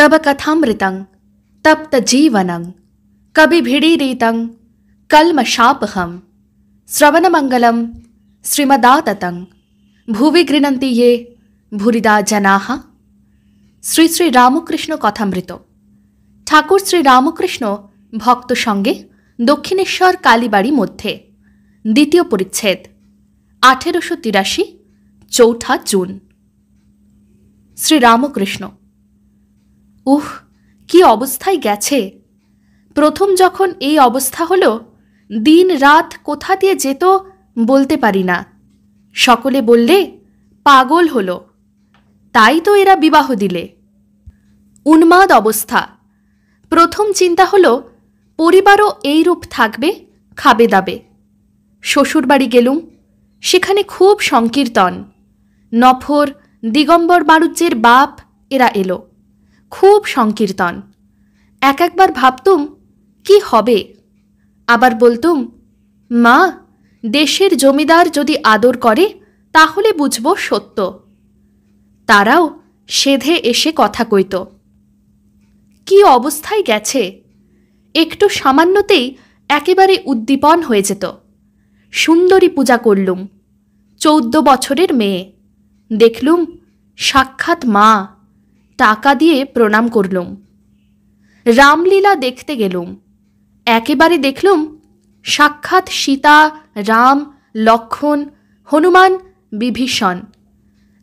तब कथामृतं तप्त जीवनं कविभिडीरितं कल्मषापहं श्रवणमंगलं श्रीमदाततं भुवि गृह्णन्ति ये भूरिदा जनाः। শ্রী শ্রী রামকৃষ্ণ কথামৃত। ঠাকুর শ্রী রামকৃষ্ণ ভক্ত সঙ্গে দক্ষিণেশ্বর কালীবাড়ি মধ্যে, দ্বিতীয় পরিচ্ছেদ, 1883, 4 জুন। শ্রী রামকৃষ্ণ: কি অবস্থায় গেছে! প্রথম যখন এই অবস্থা হলো, দিন রাত কোথা দিয়ে যেত বলতে পারি না। সকলে বললে পাগল হলো, তাই তো এরা বিবাহ দিলে। উন্মাদ অবস্থা। প্রথম চিন্তা হলো পরিবারও এইরূপ থাকবে, খাবে দাবে। শ্বশুরবাড়ি গেলুম, সেখানে খুব সংকীর্তন। নফর, দিগম্বর মারুজ্যের বাপ এরা এলো, খুব সংকীর্তন। একবার ভাবতুম কি হবে, আবার বলতুম মা, দেশের জমিদার যদি আদর করে তাহলে বুঝব সত্য। তারাও সেধে এসে কথা কইত। কি অবস্থায় গেছে! একটু সামান্যতেই একেবারে উদ্দীপন হয়ে যেত। সুন্দরী পূজা করলুম, 14 বছরের মেয়ে। দেখলুম সাক্ষাৎ মা, টাকা দিয়ে প্রণাম করলুম। রামলীলা দেখতে গেলুম, একেবারে দেখলুম সাক্ষাৎ সীতা, রাম, লক্ষ্মণ, হনুমান, বিভীষণ।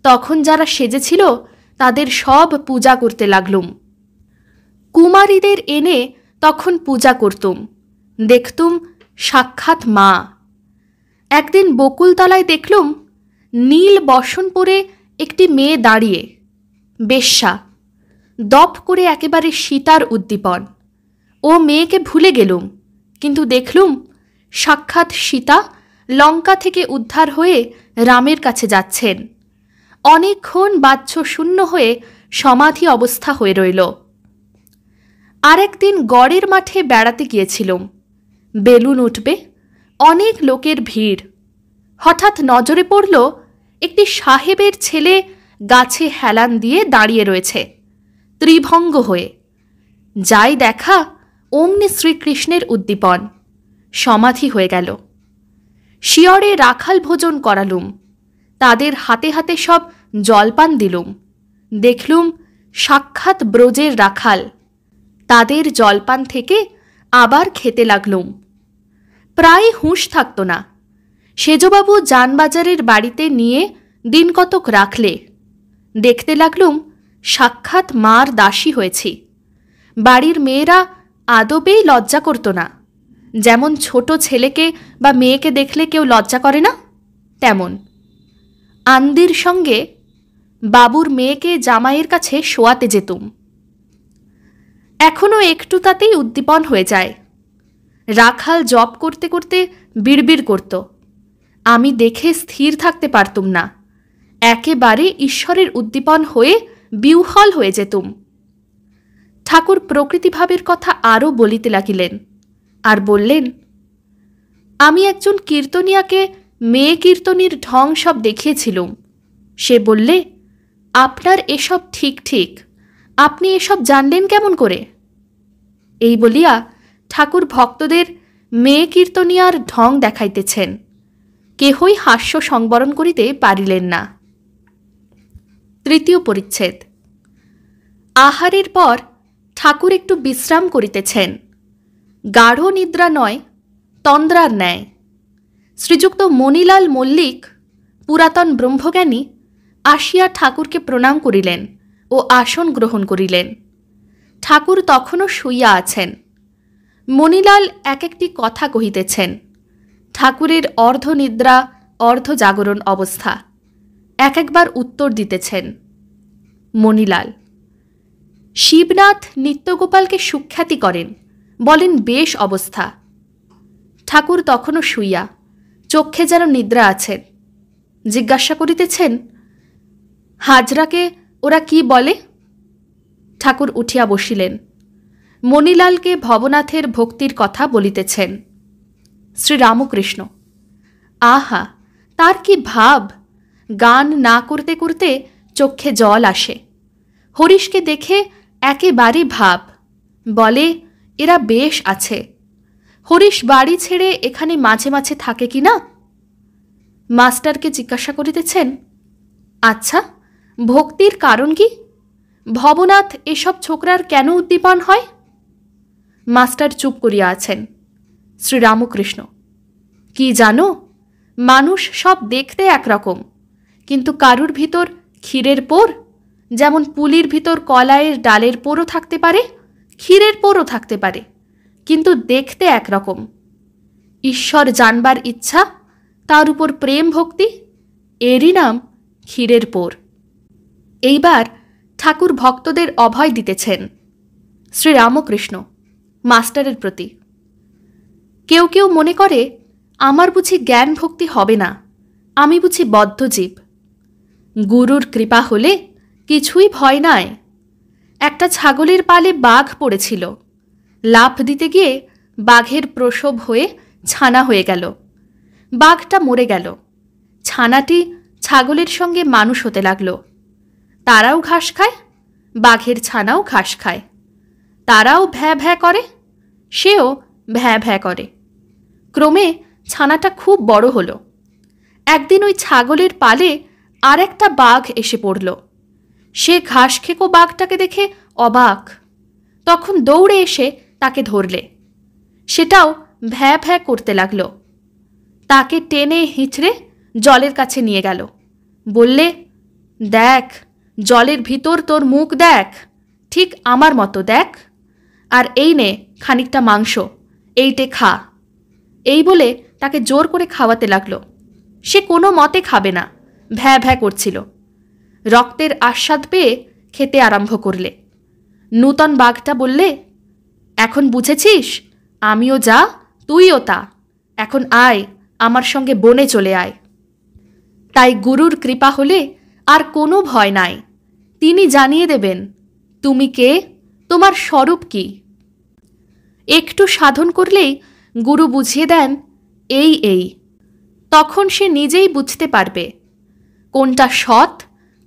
তখন যারা সেজেছিল তাদের সব পূজা করতে লাগলুম। কুমারীদের এনে তখন পূজা করতুম, দেখতুম সাক্ষাৎ মা। একদিন বকুলতলায় দেখলুম নীল বসন পরে একটি মেয়ে দাঁড়িয়ে, বেশ্যা। দপ করে একেবারে সীতার উদ্দীপন। ও মেয়েকে ভুলে গেলুম, কিন্তু দেখলুম সাক্ষাৎ সীতা লঙ্কা থেকে উদ্ধার হয়ে রামের কাছে যাচ্ছেন। অনেকক্ষণ বাহ্য শূন্য হয়ে সমাধি অবস্থা হয়ে রইল। আর একদিন গড়ের মাঠে বেড়াতে গিয়েছিলুম। বেলুন উঠবে, অনেক লোকের ভিড়। হঠাৎ নজরে পড়ল একটি সাহেবের ছেলে গাছে হেলান দিয়ে দাঁড়িয়ে রয়েছে, ত্রিভঙ্গ হয়ে। যাই দেখা, অমনি শ্রীকৃষ্ণের উদ্দীপন। সমাধি হয়ে গেল। শিয়রে রাখাল ভোজন করালুম, তাদের হাতে হাতে সব জলপান দিলুম। দেখলুম সাক্ষাৎ ব্রজের রাখাল। তাদের জলপান থেকে আবার খেতে লাগলুম। প্রায় হুঁশ থাকত না। সেজবাবু জানবাজারের বাড়িতে নিয়ে দিন কতক রাখলে। দেখতে লাগলুম সাক্ষাৎ মার দাসী হয়েছি। বাড়ির মেয়েরা আদবেই লজ্জা করত না। যেমন ছোট ছেলেকে বা মেয়েকে দেখলে কেউ লজ্জা করে না, তেমন। আন্দির সঙ্গে বাবুর মেয়েকে জামাইয়ের কাছে শোয়াতে যেতুম। এখনও একটু তাতেই উদ্দীপন হয়ে যায়। রাখাল জপ করতে করতে বিড়বিড় করত। আমি দেখে স্থির থাকতে পারতুম না। একেবারে ঈশ্বরের উদ্দীপন হয়ে বিহ্বল হয়ে যেতুম। ঠাকুর প্রকৃতিভাবের কথা আরও বলিতে লাগিলেন, আর বললেন, আমি একজন কীর্তনিয়াকে মেয়ে কীর্তনীর ঢং সব দেখিয়েছিলুম। সে বললে, আপনার এসব ঠিক ঠিক, আপনি এসব জানলেন কেমন করে? এই বলিয়া ঠাকুর ভক্তদের মেয়ে কীর্তনিয়ার ঢং দেখাইতেছেন। কেহই হাস্য সংবরণ করিতে পারিলেন না। তৃতীয় পরিচ্ছেদ। আহারের পর ঠাকুর একটু বিশ্রাম করিতেছেন। গাঢ় নিদ্রা নয়, তন্দ্রার ন্যায়। শ্রীযুক্ত মণিলাল মল্লিক, পুরাতন ব্রহ্মজ্ঞানী, আসিয়া ঠাকুরকে প্রণাম করিলেন ও আসন গ্রহণ করিলেন। ঠাকুর তখনও শুইয়া আছেন। মণিলাল এক একটি কথা কহিতেছেন। ঠাকুরের অর্ধনিদ্রা অর্ধ জাগরণ অবস্থা। একবার উত্তর দিতেছেন। মণিলাল: শিবনাথ নিত্যগোপালকে সুখ্যাতি করেন, বলেন বেশ অবস্থা। ঠাকুর তখনও শুইয়া, চক্ষে যেন নিদ্রা আছেন। জিজ্ঞাসা করিতেছেন, হাজরাকে ওরা কি বলে? ঠাকুর উঠিয়া বসিলেন। মণিলালকে ভবনাথের ভক্তির কথা বলিতেছেন। শ্রীরামকৃষ্ণ: আহা, তার কি ভাব! গান না করতে করতে চক্ষে জল আসে। হরিশকে দেখে একেবারে ভাব। বলে এরা বেশ আছে। হরিশ বাড়ি ছেড়ে এখানে মাঝে মাঝে থাকে কি না? মাস্টারকে জিজ্ঞাসা করিতেছেন, আচ্ছা, ভক্তির কারণ কি? ভবনাথ এসব ছোকরার কেন উদ্দীপন হয়? মাস্টার চুপ করিয়া আছেন। শ্রীরামকৃষ্ণ, কি জানো, মানুষ সব দেখতে একরকম, কিন্তু কারুর ভিতর ক্ষীরের পোর, যেমন পুলির ভিতর কলাইয়ের ডালের পোরও থাকতে পারে, ক্ষীরের পোরও থাকতে পারে, কিন্তু দেখতে একরকম। ঈশ্বর জানবার ইচ্ছা, তার উপর প্রেম ভক্তি, এরই নাম ক্ষীরের পোর। এইবার ঠাকুর ভক্তদের অভয় দিতেছেন। শ্রীরামকৃষ্ণ মাস্টারের প্রতি, কেউ কেউ মনে করে আমার বুঝি জ্ঞান ভক্তি হবে না, আমি বুঝি বদ্ধজীব। গুরুর কৃপা হলে কিছুই ভয় নাই। একটা ছাগলের পালে বাঘ পড়েছিল, লাফ দিতে গিয়ে বাঘের প্রসব হয়ে ছানা হয়ে গেল। বাঘটা মরে গেল, ছানাটি ছাগলের সঙ্গে মানুষ হতে লাগল। তারাও ঘাস খায়, বাঘের ছানাও ঘাস খায়। তারাও ভ্যা ভ্যা করে, সেও ভ্যা ভ্যা করে। ক্রমে ছানাটা খুব বড় হলো। একদিন ওই ছাগলের পালে আর একটা বাঘ এসে পড়ল। সে ঘাস খেকো বাঘটাকে দেখে অবাক, তখন দৌড়ে এসে তাকে ধরলে। সেটাও ভ্যা ভ্যা করতে লাগল। তাকে টেনে হিঁচড়ে জলের কাছে নিয়ে গেল। বললে, দেখ, জলের ভিতর তোর মুখ দেখ, ঠিক আমার মতো দেখ, আর এই নে খানিকটা মাংস, এইটে খা। এই বলে তাকে জোর করে খাওয়াতে লাগল। সে কোনো মতে খাবে না, ভ্যা ভ্যা করছিল। রক্তের আস্বাদ পেয়ে খেতে আরম্ভ করলে। নূতন বাঘটা বললে, এখন বুঝেছিস, আমিও যা তুইও তা, এখন আয় আমার সঙ্গে বনে চলে আয়। তাই গুরুর কৃপা হলে আর কোনো ভয় নাই। তিনি জানিয়ে দেবেন তুমি কে, তোমার স্বরূপ কি। একটু সাধন করলেই গুরু বুঝিয়ে দেন এই। তখন সে নিজেই বুঝতে পারবে কোনটা সৎ,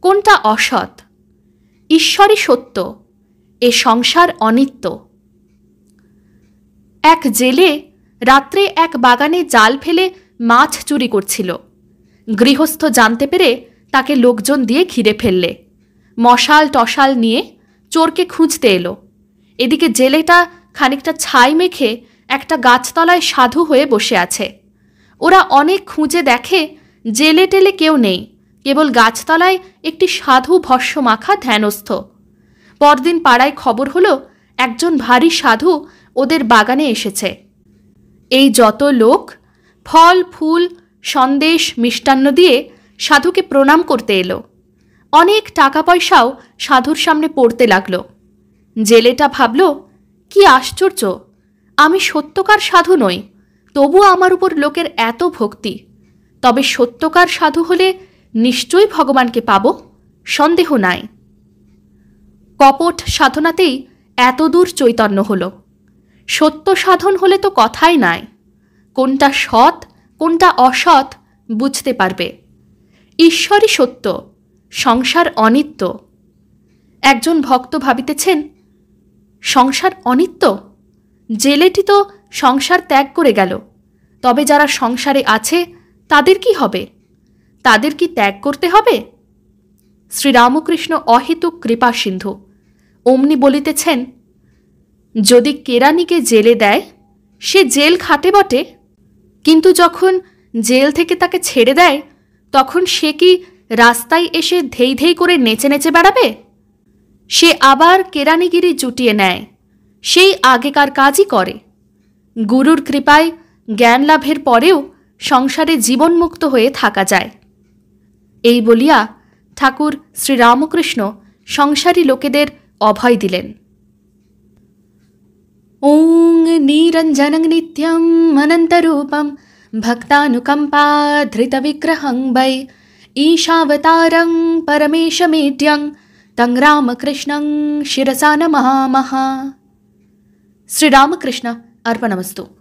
কোনটা অসৎ। ঈশ্বরই সত্য, এ সংসার অনিত্য। এক জেলে রাত্রে এক বাগানে জাল ফেলে মাছ চুরি করছিল। গৃহস্থ জানতে পেরে তাকে লোকজন দিয়ে ঘিরে ফেললে। মশাল টশাল নিয়ে চোরকে খুঁজতে এলো। এদিকে জেলেটা খানিকটা ছাই মেখে একটা গাছতলায় সাধু হয়ে বসে আছে। ওরা অনেক খুঁজে দেখে জেলে টেলে কেউ নেই, কেবল গাছতলায় একটি সাধু ভস্য মাখা ধ্যানস্থ। পরদিন পাড়ায় খবর হলো একজন ভারী সাধু ওদের বাগানে এসেছে। এই যত লোক ফল ফুল সন্দেশ মিষ্টান্ন দিয়ে সাধুকে প্রণাম করতে এলো। অনেক টাকা পয়সাও সাধুর সামনে পড়তে লাগলো। জেলেটা ভাবল, কি আশ্চর্য, আমি সত্যকার সাধু নই, তবু আমার উপর লোকের এত ভক্তি। তবে সত্যকার সাধু হলে নিশ্চয়ই ভগবানকে পাব, সন্দেহ নাই। কপট সাধনাতেই এতদূর চৈতন্য হল। সত্য সাধন হলে তো কথাই নাই। কোনটা সৎ, কোনটা অসৎ বুঝতে পারবে। ঈশ্বরই সত্য, সংসার অনিত্য। একজন ভক্ত ভাবিতেছেন, সংসার অনিত্য? জেলেটি তো সংসার ত্যাগ করে গেল, তবে যারা সংসারে আছে তাদের কি হবে? তাদের কি ত্যাগ করতে হবে? শ্রীরামকৃষ্ণ অহেতুক কৃপা সিন্ধু অমনি বলিতেছেন, যদি কেরানিকে জেলে দেয় সে জেল খাটে বটে, কিন্তু যখন জেল থেকে তাকে ছেড়ে দেয় তখন সে কি রাস্তায় এসে ধেই ধেই করে নেচে নেচে বেড়াবে? সে আবার কেরানিগিরি জুটিয়ে নেয়, সেই আগেকার কাজই করে। গুরুর কৃপায় জ্ঞান লাভের পরেও সংসারে জীবনমুক্ত হয়ে থাকা যায়। এই বলিয়া ঠাকুর শ্রীরামকৃষ্ণ সংসারী লোকেদের অভয় দিলেন। ওং নিরঞ্জনং নিত্যম অনন্তরূপম ভক্তানুকম্পাধৃতবিগ্রহং वै ईशावतारं परमेशमेड्यं तं रामकृष्णं शिरसा नमामः। श्रीरामकृष्ण अर्पणमस्तु।